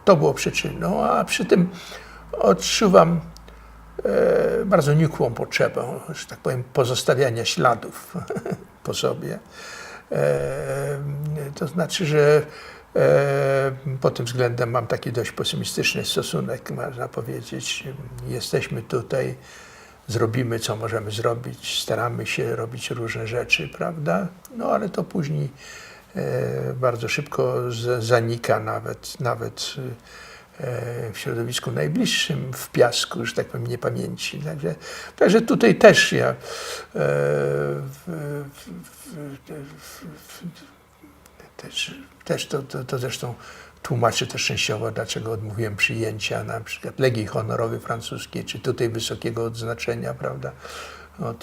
to było przyczyną, a przy tym odczuwam bardzo nikłą potrzebę, że tak powiem, pozostawiania śladów po sobie. To znaczy, że pod tym względem mam taki dość pesymistyczny stosunek, można powiedzieć. Jesteśmy tutaj, zrobimy, co możemy zrobić, staramy się robić różne rzeczy, prawda? No ale to później bardzo szybko zanika, nawet w środowisku najbliższym, w piasku, że tak powiem, niepamięci. Także tutaj też ja też to zresztą tłumaczy też częściowo, dlaczego odmówiłem przyjęcia na przykład Legii Honorowej francuskiej, czy tutaj wysokiego odznaczenia, prawda,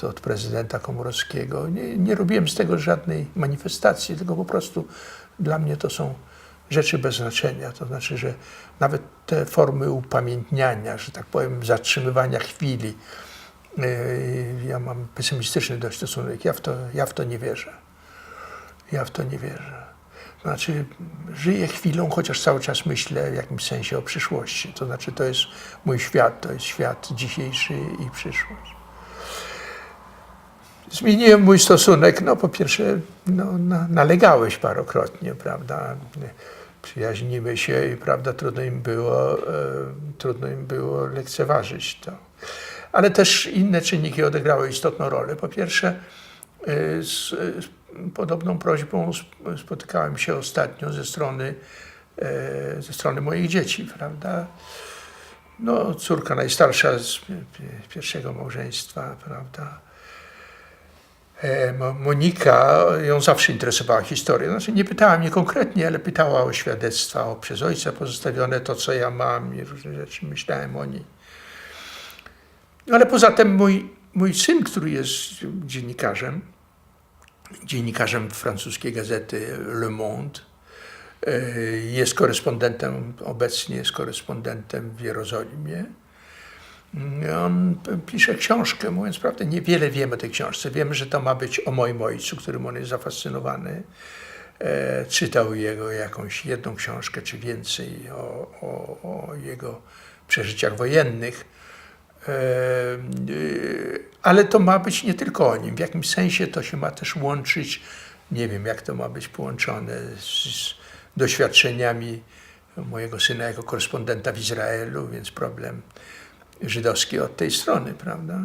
od prezydenta Komorowskiego. Nie robiłem z tego żadnej manifestacji, tylko po prostu dla mnie to są rzeczy bez znaczenia. To znaczy, że nawet te formy upamiętniania, że tak powiem, zatrzymywania chwili, ja mam pesymistyczny dość stosunek. Ja w to nie wierzę. Ja w to nie wierzę. Znaczy, żyję chwilą, chociaż cały czas myślę w jakimś sensie o przyszłości. To znaczy, to jest mój świat, to jest świat dzisiejszy i przyszłość. Zmieniłem mój stosunek, no po pierwsze, nalegałeś parokrotnie, prawda, przyjaźnimy się i prawda, trudno im było lekceważyć to. Ale też inne czynniki odegrały istotną rolę. Po pierwsze, z podobną prośbą spotykałem się ostatnio ze strony moich dzieci, prawda. No, córka najstarsza z pierwszego małżeństwa, prawda. Monika, ją zawsze interesowała historia. Znaczy nie pytała mnie konkretnie, ale pytała o świadectwa, przez ojca pozostawione, to co ja mam i różne rzeczy. Myślałem o niej. Ale poza tym mój syn, który jest dziennikarzem francuskiej gazety Le Monde, jest korespondentem, obecnie jest korespondentem w Jerozolimie. On pisze książkę, mówiąc prawdę, niewiele wiemy o tej książce. Wiemy, że to ma być o moim ojcu, którym on jest zafascynowany. Czytał jego jakąś jedną książkę, czy więcej o jego przeżyciach wojennych. Ale to ma być nie tylko o nim. W jakimś sensie to się ma też łączyć, nie wiem jak to ma być połączone z doświadczeniami mojego syna jako korespondenta w Izraelu, więc problem żydowski od tej strony, prawda?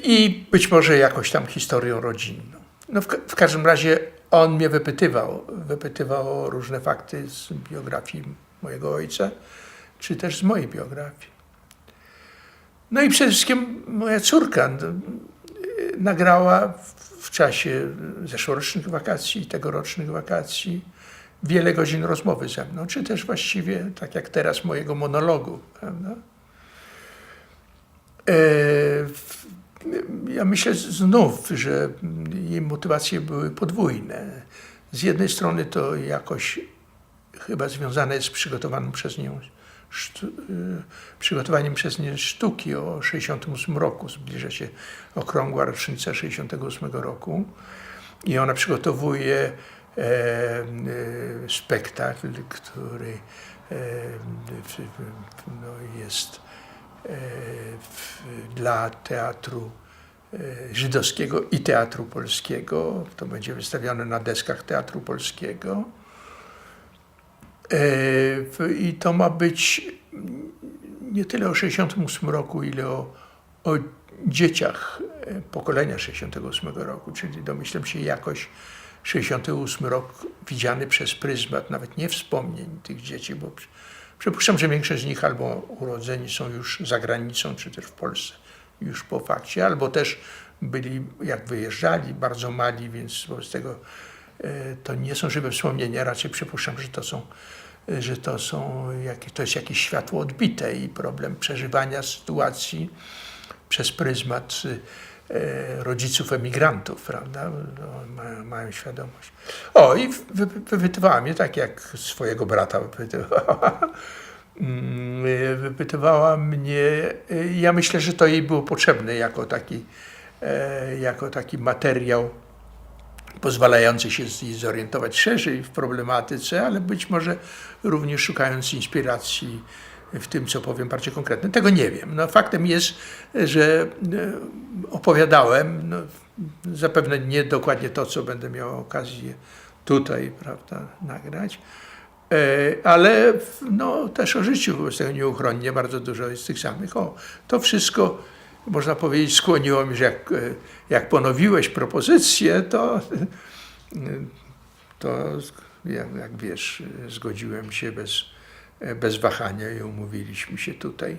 I być może jakąś tam historią rodzinną. No w każdym razie on mnie wypytywał o różne fakty z biografii mojego ojca, czy też z mojej biografii. No i przede wszystkim moja córka nagrała w czasie zeszłorocznych wakacji i tegorocznych wakacji wiele godzin rozmowy ze mną, czy też właściwie, tak jak teraz, mojego monologu, prawda? Ja myślę znów, że jej motywacje były podwójne. Z jednej strony to jakoś chyba związane jest z przygotowaniem przez nią sztuki o 1968 roku. Zbliża się okrągła rocznica 1968 roku i ona przygotowuje spektakl, który jest dla teatru żydowskiego i teatru polskiego. To będzie wystawione na deskach Teatru Polskiego. I to ma być nie tyle o 1968 roku, ile o dzieciach pokolenia 1968 roku, czyli domyślam się jakoś 1968 rok widziany przez pryzmat nawet nie wspomnień tych dzieci, bo przypuszczam, że większość z nich albo urodzeni są już za granicą, czy też w Polsce już po fakcie, albo też byli, jak wyjeżdżali, bardzo mali, więc wobec tego to nie są żywe wspomnienia, raczej przypuszczam, że to jest jakieś światło odbite i problem przeżywania sytuacji przez pryzmat rodziców emigrantów, prawda? Mają świadomość. O, i wypytywała mnie, tak jak swojego brata wypytywała mnie. Ja myślę, że to jej było potrzebne jako taki materiał pozwalający się zorientować szerzej w problematyce, ale być może również szukając inspiracji w tym, co powiem bardziej konkretnie. Tego nie wiem. No, faktem jest, że opowiadałem, no, zapewne nie dokładnie to, co będę miał okazję tutaj, prawda, nagrać, ale no, też o życiu wobec tego nieuchronnie bardzo dużo jest tych samych. To wszystko, można powiedzieć, skłoniło mnie, że jak ponowiłeś propozycję, to jak wiesz, zgodziłem się bez wahania i umówiliśmy się tutaj.